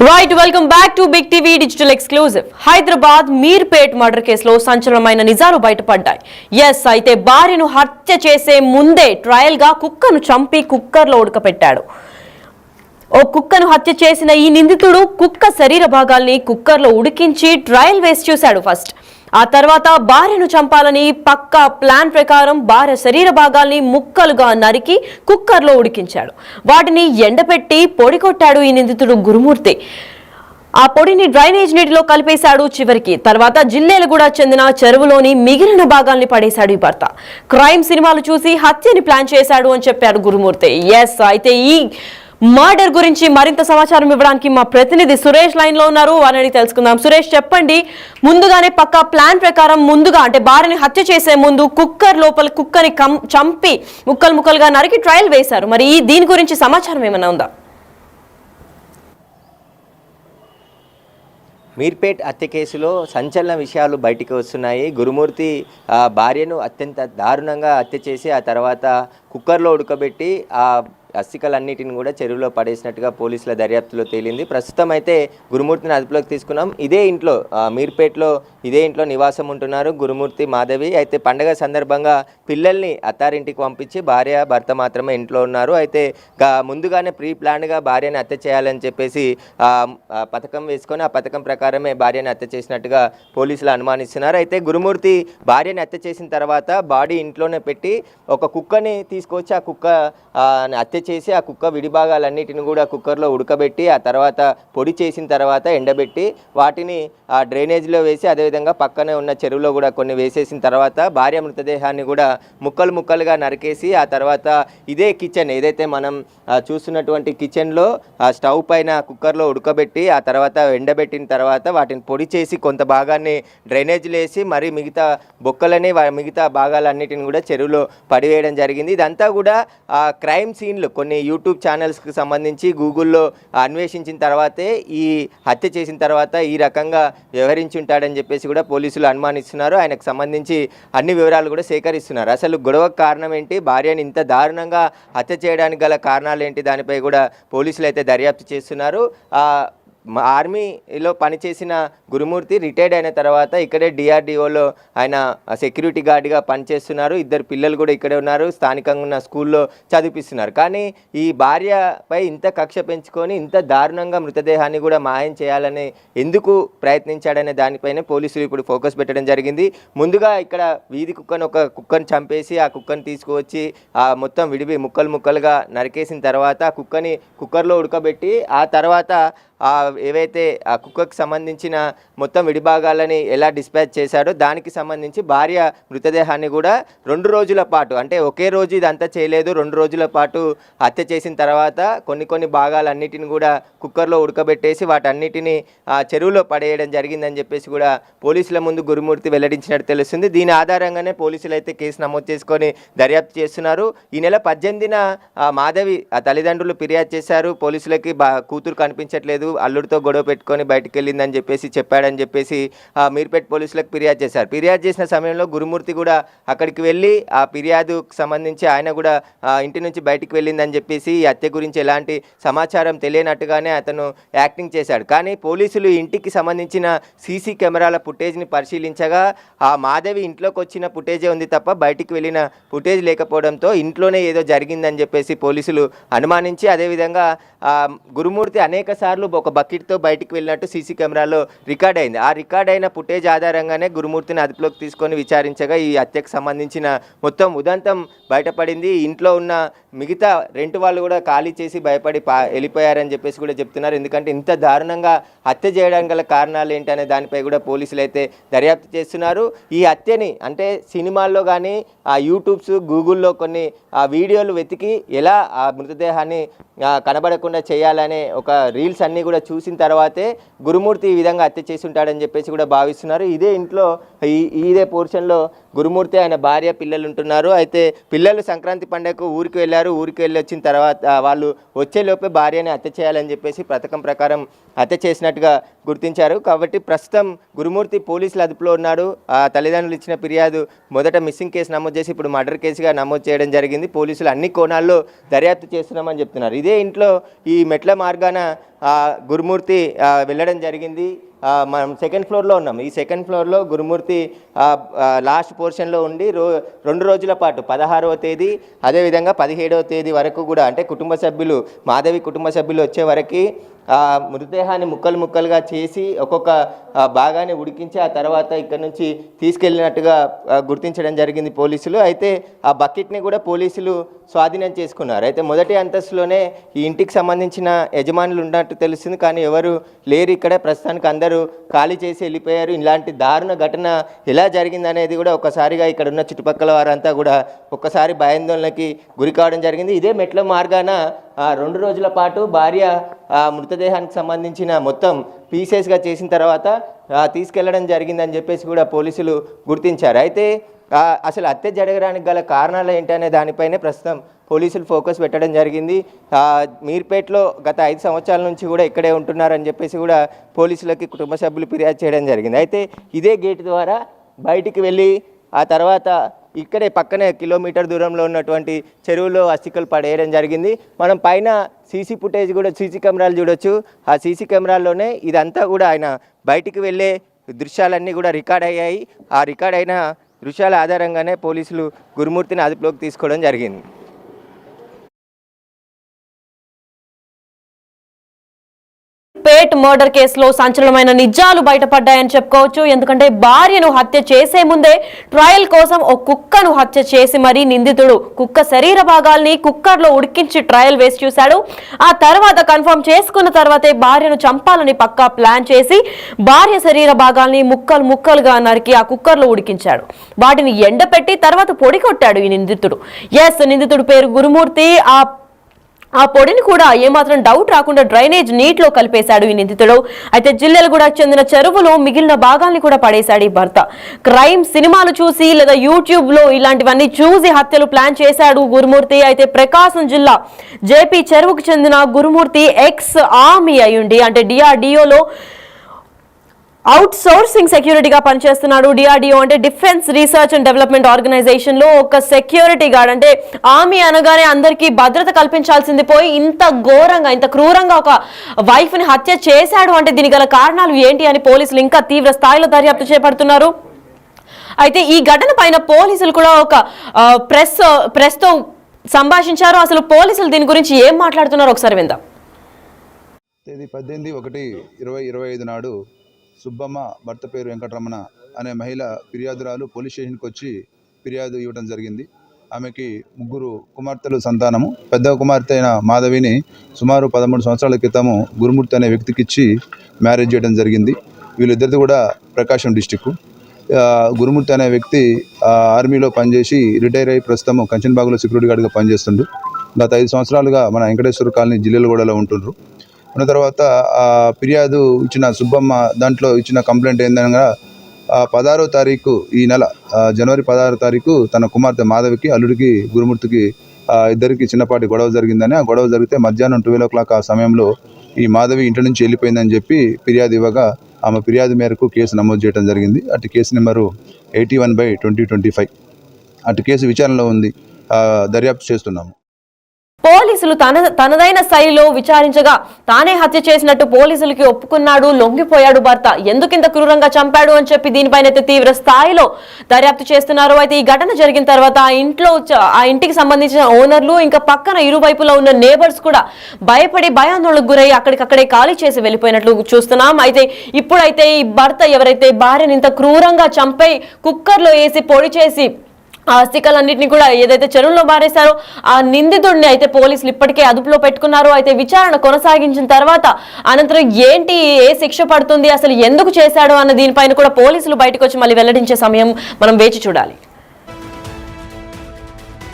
Right welcome back to big TV digital exclusive. Hyderabad Meerpet murder కేసులో సంచలనమైన నిజాలు బయటపడ్డాయి. అయితే భార్యను హత్య చేసే ముందే ట్రయల్ గా కుక్కను చంపి కుక్కర్లో ఉడకపెట్టాడు. ఓ కుక్కను హత్య చేసిన ఈ నిందితుడు కుక్క శరీర భాగాల్ని కుక్కర్లో ఉడికించి ట్రయల్ వేసి చూశాడు ఫస్ట్. ఆ తర్వాత భార్యను చంపాలని పక్కా ప్లాన్ ప్రకారం భార్య శరీర భాగాల్ని ముక్కలుగా నరికి కుక్కర్లో ఉడికించాడు. వాటిని ఎండపెట్టి పొడి కొట్టాడు ఈ నిందితుడు గురుమూర్తి. ఆ పొడిని డ్రైనేజ్ నీటిలో కలిపేశాడు. చివరికి తర్వాత జిల్లేలగూడ చెందిన చెరువులోని మిగిలిన భాగాల్ని పడేశాడు ఈ భర్త. క్రైమ్ సినిమాలు చూసి హత్యని ప్లాన్ చేశాడు అని చెప్పాడు గురుమూర్తి. అయితే ఈ మర్డర్ గురించి మరింత సమాచారం ఇవ్వడానికి మా ప్రతినిధి సురేష్ లైన్ లో ఉన్నారు. వారిని తెలుసుకుందాం. సురేష్, చెప్పండి, ముందుగానే పక్కా ప్లాన్ ప్రకారం ముందుగా అంటే భార్యని హత్య చేసే ముందు కుక్కర్ లోపల కుక్కని చంపి ముక్కలు ముక్కలుగా నరికి ట్రయల్ వేశారు. మరి దీని గురించి సమాచారం ఏమైనా ఉందా? మీర్పేట్ హత్య కేసులో సంచలన విషయాలు బయటికి వస్తున్నాయి. గురుమూర్తి భార్యను అత్యంత దారుణంగా హత్య చేసి ఆ తర్వాత కుక్కర్లో ఉడకబెట్టి ఆ అస్థికలన్నిటిని కూడా చెరువులో పడేసినట్టుగా పోలీసుల దర్యాప్తులో తేలింది. ప్రస్తుతం అయితే గురుమూర్తిని అదుపులోకి తీసుకున్నాం. ఇదే ఇంట్లో మీర్పేట్లో ఇదే ఇంట్లో నివాసం ఉంటున్నారు గురుమూర్తి, మాధవి. అయితే పండగ సందర్భంగా పిల్లల్ని అత్తారింటికి పంపించి భార్య భర్త మాత్రమే ఇంట్లో ఉన్నారు. అయితే ముందుగానే ప్రీ ప్లాన్గా భార్యని హత్య చేయాలని చెప్పేసి పథకం వేసుకొని ఆ పథకం ప్రకారమే భార్యని హత్య చేసినట్టుగా పోలీసులు అనుమానిస్తున్నారు. అయితే గురుమూర్తి భార్యని హత్య చేసిన తర్వాత బాడీ ఇంట్లోనే పెట్టి ఒక కుక్కని తీసుకొచ్చి ఆ కుక్క హత్య చేసి ఆ కుక్క విడిభాగాలన్నిటిని కూడా కుక్కర్లో ఉడకబెట్టి ఆ తర్వాత పొడి చేసిన తర్వాత ఎండబెట్టి వాటిని ఆ డ్రైనేజ్లో వేసి అదేవిధంగా పక్కనే ఉన్న చెరువులో కూడా కొన్ని వేసేసిన తర్వాత భార్య మృతదేహాన్ని కూడా ముక్కలు ముక్కలుగా నరికేసి ఆ తర్వాత ఇదే కిచెన్ ఏదైతే మనం చూస్తున్నటువంటి కిచెన్లో ఆ స్టవ్ పైన కుక్కర్లో ఉడకబెట్టి ఆ తర్వాత ఎండబెట్టిన తర్వాత వాటిని పొడి చేసి కొంత భాగాన్ని డ్రైనేజ్లో వేసి మరి మిగతా బొక్కలని మిగతా భాగాలన్నిటిని కూడా చెరువులో పడివేయడం జరిగింది. ఇదంతా కూడా క్రైమ్ సీన్లు కొన్ని యూట్యూబ్ ఛానల్స్కి సంబంధించి గూగుల్లో అన్వేషించిన తర్వాతే ఈ హత్య చేసిన తర్వాత ఈ రకంగా వ్యవహరించి ఉంటాడని చెప్పేసి కూడా పోలీసులు అనుమానిస్తున్నారు. ఆయనకు సంబంధించి అన్ని వివరాలు కూడా సేకరిస్తున్నారు. అసలు గొడవకు కారణం ఏంటి, భార్యని ఇంత దారుణంగా హత్య చేయడానికి గల కారణాలు ఏంటి, దానిపై కూడా పోలీసులు అయితే దర్యాప్తు చేస్తున్నారు. ఆర్మీలో పనిచేసిన గురుమూర్తి రిటైర్డ్ అయిన తర్వాత ఇక్కడే డిఆర్డిఓలో ఆయన సెక్యూరిటీ గార్డ్గా పనిచేస్తున్నారు. ఇద్దరు పిల్లలు కూడా ఇక్కడే ఉన్నారు. స్థానికంగా ఉన్న స్కూల్లో చదివిస్తున్నారు. కానీ ఈ భార్యపై ఇంత కక్ష పెంచుకొని ఇంత దారుణంగా మృతదేహాన్ని కూడా మాయం చేయాలని ఎందుకు ప్రయత్నించాడనే దానిపైనే పోలీసులు ఇప్పుడు ఫోకస్ పెట్టడం జరిగింది. ముందుగా ఇక్కడ వీధి కుక్కను ఒక కుక్కను చంపేసి ఆ కుక్కను తీసుకువచ్చి మొత్తం విడివి ముక్కలు ముక్కలుగా నరికేసిన తర్వాత ఆ కుక్కని కుక్కర్లో ఉడకబెట్టి ఆ తర్వాత ఏవైతే ఆ కుక్కకు సంబంధించిన మొత్తం విడిభాగాలని ఎలా డిస్పాచ్ చేశాడో దానికి సంబంధించి భార్య మృతదేహాన్ని కూడా 2 రోజుల పాటు, అంటే ఒకే రోజు ఇదంతా చేయలేదు, 2 రోజుల పాటు హత్య చేసిన తర్వాత కొన్ని భాగాలన్నిటిని కూడా కుక్కర్లో ఉడకబెట్టేసి వాటన్నిటిని చెరువులో పడేయడం జరిగిందని చెప్పేసి కూడా పోలీసుల ముందు గురుమూర్తి వెల్లడించినట్టు తెలుస్తుంది. దీని ఆధారంగానే పోలీసులు అయితే కేసు నమోదు చేసుకొని దర్యాప్తు చేస్తున్నారు. ఈ నెల 18న మాధవి తల్లిదండ్రులు ఫిర్యాదు చేశారు. పోలీసులకి కూతురు కనిపించట్లేదు, అల్లుడితో గొడవ పెట్టుకొని బయటకు వెళ్ళిందని చెప్పేసి చెప్పాడని చెప్పేసి మీర్పేట్ పోలీసులకు ఫిర్యాదు చేశారు. ఫిర్యాదు చేసిన సమయంలో గురుమూర్తి కూడా అక్కడికి వెళ్ళి ఆ ఫిర్యాదుకు సంబంధించి ఆయన కూడా ఇంటి నుంచి బయటికి వెళ్ళిందని చెప్పేసి ఈ హత్య గురించి ఎలాంటి సమాచారం తెలియనట్టుగానే అతను యాక్టింగ్ చేశాడు. కానీ పోలీసులు ఇంటికి సంబంధించిన సీసీ కెమెరాల ఫుటేజ్ని పరిశీలించగా ఆ మాధవి ఇంట్లోకి వచ్చిన ఫుటేజే ఉంది తప్ప బయటికి వెళ్ళిన ఫుటేజ్ లేకపోవడంతో ఇంట్లోనే ఏదో జరిగిందని చెప్పేసి పోలీసులు అనుమానించి అదేవిధంగా గురుమూర్తి అనేక సార్లు ఒక బకెట్తో బయటికి వెళ్ళినట్టు సీసీ కెమెరాలో రికార్డ్ అయింది. ఆ రికార్డ్ అయిన ఫుటేజ్ ఆధారంగానే గురుమూర్తిని అదుపులోకి తీసుకొని విచారించగా ఈ హత్యకు సంబంధించిన మొత్తం ఉదంతం బయటపడింది. ఇంట్లో ఉన్న మిగతా రెంట్ వాళ్ళు కూడా ఖాళీ చేసి భయపడి వెళ్ళిపోయారని చెప్పేసి కూడా చెప్తున్నారు. ఎందుకంటే ఇంత దారుణంగా హత్య చేయడానికి గల కారణాలు ఏంటనే దానిపై కూడా పోలీసులు అయితే దర్యాప్తు చేస్తున్నారు. ఈ హత్యని అంటే సినిమాల్లో కానీ ఆ యూట్యూబ్స్ గూగుల్లో కొన్ని వీడియోలు వెతికి ఎలా ఆ మృతదేహాన్ని కనబడకుండా చేయాలనే ఒక రీల్స్ అన్నీ కూడా చూసిన తర్వాతే గురుమూర్తి ఈ విధంగా హత్య చేసి ఉంటాడని చెప్పేసి కూడా భావిస్తున్నారు. ఇదే ఇంట్లో ఇదే పోర్షన్లో గురుమూర్తి ఆయన భార్య పిల్లలు ఉంటున్నారు. అయితే పిల్లలు సంక్రాంతి పండుగకు ఊరికి వెళ్ళారు. వచ్చారు. ఊరికి వెళ్ళి వచ్చిన తర్వాత వాళ్ళు వచ్చేలోపే భార్యని హత్య చేయాలని చెప్పేసి పథకం ప్రకారం హత్య చేసినట్టుగా గుర్తించారు. కాబట్టి ప్రస్తుతం గురుమూర్తి పోలీసుల అదుపులో ఉన్నాడు. ఆ తల్లిదండ్రులు ఇచ్చిన ఫిర్యాదు మొదట మిస్సింగ్ కేసు నమోదు చేసి ఇప్పుడు మర్డర్ కేసుగా నమోదు చేయడం జరిగింది. పోలీసులు అన్ని కోణాల్లో దర్యాప్తు చేస్తున్నామని చెప్తున్నారు. ఇదే ఇంట్లో ఈ మెట్ల మార్గాన గురుమూర్తి వెళ్ళడం జరిగింది. మనం సెకండ్ ఫ్లోర్లో ఉన్నాం. ఈ సెకండ్ ఫ్లోర్లో గురుమూర్తి లాస్ట్ పోర్షన్లో ఉండి 2 రోజుల పాటు 16వ తేదీ అదేవిధంగా 17వ తేదీ వరకు కూడా అంటే మాధవి కుటుంబ సభ్యులు వచ్చే వరకు మృతదేహాన్ని ముక్కలుగా చేసి ఒక్కొక్క భాగాన్ని ఉడికించి ఆ తర్వాత ఇక్కడ నుంచి తీసుకెళ్ళినట్టుగా గుర్తించడం జరిగింది పోలీసులు. అయితే ఆ బకెట్ని కూడా పోలీసులు స్వాధీనం చేసుకున్నారు. అయితే మొదటి అంతస్తులోనే ఈ ఇంటికి సంబంధించిన యజమానులు ఉన్నట్టు తెలుస్తుంది, కానీ ఎవరు లేరు ఇక్కడ. ప్రస్తుతానికి అందరూ ఖాళీ చేసి వెళ్ళిపోయారు. ఇలాంటి దారుణ ఘటన ఎలా జరిగిందనేది కూడా ఒకసారిగా ఇక్కడ ఉన్న చుట్టుపక్కల వారంతా కూడా ఒక్కసారి భయాందోళనకి గురి కావడం జరిగింది. ఇదే మెట్ల మార్గాన 2 రోజుల పాటు భార్య మృతదేహానికి సంబంధించిన మొత్తం పీసెస్గా చేసిన తర్వాత తీసుకెళ్లడం జరిగిందని చెప్పేసి కూడా పోలీసులు గుర్తించారు. అయితే అసలు హత్య జరగడానికి గల కారణాలు ఏంటనే దానిపైనే ప్రస్తుతం పోలీసులు ఫోకస్ పెట్టడం జరిగింది. మీర్పేటలో గత 5 సంవత్సరాల నుంచి కూడా ఇక్కడే ఉంటున్నారని చెప్పేసి కూడా పోలీసులకి కుటుంబ సభ్యులు ఫిర్యాదు చేయడం జరిగింది. అయితే ఇదే గేట్ ద్వారా బయటికి వెళ్ళి ఆ తర్వాత ఇక్కడే పక్కనే కిలోమీటర్ దూరంలో ఉన్నటువంటి చెరువులో అస్థికలు పడేయడం జరిగింది. మనం పైన సీసీ ఫుటేజ్ కూడా సీసీ కెమెరాలు చూడొచ్చు. ఆ సీసీ కెమెరాల్లోనే ఇదంతా కూడా ఆయన బయటికి వెళ్ళే దృశ్యాలన్నీ కూడా రికార్డ్ అయ్యాయి. ఆ రికార్డ్ అయిన దృశ్యాల ఆధారంగానే పోలీసులు గురుమూర్తిని అదుపులోకి తీసుకోవడం జరిగింది. పేట్ మర్డర్ కేసులో సంచలనమైన నిజాలు బయటపడ్డాయని చెప్పుకోవచ్చు. ఎందుకంటే భార్యను హత్య చేసే ముందే ట్రయల్ కోసం ఓ కుక్కను హత్య చేసి మరీ నిందితుడు కుక్క శరీర భాగాల్ని కుక్కర్లో ఉడికించి ట్రయల్ వేసి చూశాడు. ఆ తర్వాత కన్ఫర్మ్ చేసుకున్న తర్వాతే భార్యను చంపాలని పక్కా ప్లాన్ చేసి భార్య శరీర భాగాల్ని ముక్కలుగా నరికి ఆ కుక్కర్లో ఉడికించాడు. వాటిని ఎండపెట్టి తర్వాత పొడి కొట్టాడు ఈ నిందితుడు. నిందితుడు పేరు గురుమూర్తి. ఆ పొడిని కూడా ఏమాత్రం డౌట్ రాకుండా డ్రైనేజ్ నీటిలో కలిపేశాడు ఈ నిందితుడు. అయితే జిల్లెలగూడకు చెందిన చెరువులో మిగిలిన భాగాల్ని కూడా పడేశాడు ఈ భర్త. క్రైమ్ సినిమాలు చూసి లేదా యూట్యూబ్ లో ఇలాంటివన్నీ చూసి హత్యలు ప్లాన్ చేశాడు గురుమూర్తి. అయితే ప్రకాశం జిల్లా జేపీ చెరువుకు చెందిన గురుమూర్తి ఎక్స్ ఆర్మీ అయ్యుండి అంటే డిఆర్డిఓలో అవుట్ సోర్సింగ్ సెక్యూరిటీగా పనిచేస్తున్నాడు. డిఆర్డిఓ అంటే defence research and development organisation లో ఒక సెక్యూరిటీ గార్డ్. అంటే ఆర్మీ అనగానే అందరికీ భద్రత కల్పించాల్సింది పోయి ఇంత ఘోరంగా ఇంత క్రూరంగా ఒక వైఫ్ ని హత్య చేశాడు అంటే దీనికి గల కారణాలు ఏంటి అని పోలీసులు ఇంకా తీవ్ర స్థాయిలో దర్యాప్తు చేపడుతున్నారు. అయితే ఈ ఘటన పైన పోలీసులు కూడా ఒక ప్రెస్ తో సంభాషించారు. అసలు పోలీసులు దీని గురించి ఏం మాట్లాడుతున్నారో ఒకసారి విందాం. తేదీ 18/1/2025 నాడు సుబ్బమ్మ భర్త పేరు వెంకటరమణ అనే మహిళ ఫిర్యాదురాలు పోలీస్ స్టేషన్కి వచ్చి ఫిర్యాదు ఇవ్వడం జరిగింది. ఆమెకి 3 కుమార్తెలు సంతానము. పెద్ద కుమార్తె అయిన మాధవిని సుమారు 13 సంవత్సరాల క్రితము గురుమూర్తి అనే వ్యక్తికి ఇచ్చి మ్యారేజ్ చేయడం జరిగింది. వీళ్ళిద్దరిది కూడా ప్రకాశం డిస్టిక్. గురుమూర్తి అనే వ్యక్తి ఆర్మీలో పనిచేసి రిటైర్ అయ్యి ప్రస్తుతం కంచన్బాగులో సెక్యూరిటీ గార్డ్గా పనిచేస్తుండ్రు. గత 5 సంవత్సరాలుగా మన వెంకటేశ్వర కాలనీ జిల్లెలగూడలో ఉంటుండ్రు. ఉన్న తర్వాత ఫిర్యాదు ఇచ్చిన సుబ్బమ్మ దాంట్లో ఇచ్చిన కంప్లైంట్ ఏందనగా 16వ తారీఖు ఈ నెల జనవరి 16వ తారీఖు తన కుమార్తె మాధవికి అల్లుడికి గురుమూర్తికి ఇద్దరికి చిన్నపాటి గొడవ జరిగిందని, ఆ గొడవ జరిగితే మధ్యాహ్నం 12 o'clock ఆ సమయంలో ఈ మాధవి ఇంటి నుంచి వెళ్ళిపోయిందని చెప్పి ఫిర్యాదు ఇవ్వగా ఆమె ఫిర్యాదు మేరకు కేసు నమోదు చేయడం జరిగింది. అటు కేసు నెంబరు 81/2025. అటు కేసు విచారణలో ఉంది, దర్యాప్తు చేస్తున్నాము. పోలీసులు తనదైన శైలిలో విచారించగా తానే హత్య చేసినట్టు పోలీసులకి ఒప్పుకున్నాడు. లొంగిపోయాడు భర్త. ఎందుకింత క్రూరంగా చంపాడు అని చెప్పి దీనిపైన అయితే తీవ్ర స్థాయిలో దర్యాప్తు చేస్తున్నారు. అయితే ఈ ఘటన జరిగిన తర్వాత ఆ ఇంటికి సంబంధించిన ఓనర్లు ఇంకా పక్కన ఇరువైపులా ఉన్న నేబర్స్ కూడా భయపడి భయాందోళనకు గురై అక్కడికక్కడే ఖాళీ చేసి వెళ్ళిపోయినట్లు చూస్తున్నాం. అయితే ఇప్పుడైతే ఈ భర్త ఎవరైతే భార్యని ఇంత క్రూరంగా చంపై కుక్కర్లో వేసి పొడి చేసి ఆ అస్థికలన్నింటినీ కూడా ఏదైతే చెరువులో బారేశారో ఆ నిందితుడిని అయితే పోలీసులు ఇప్పటికే అదుపులో పెట్టుకున్నారు. అయితే విచారణ కొనసాగించిన తర్వాత అనంతరం ఏంటి, ఏ శిక్ష పడుతుంది, అసలు ఎందుకు చేశాడు అన్న దీనిపైన కూడా పోలీసులు బయటకు వచ్చి మళ్ళీ వెల్లడించే సమయం మనం వేచి చూడాలి.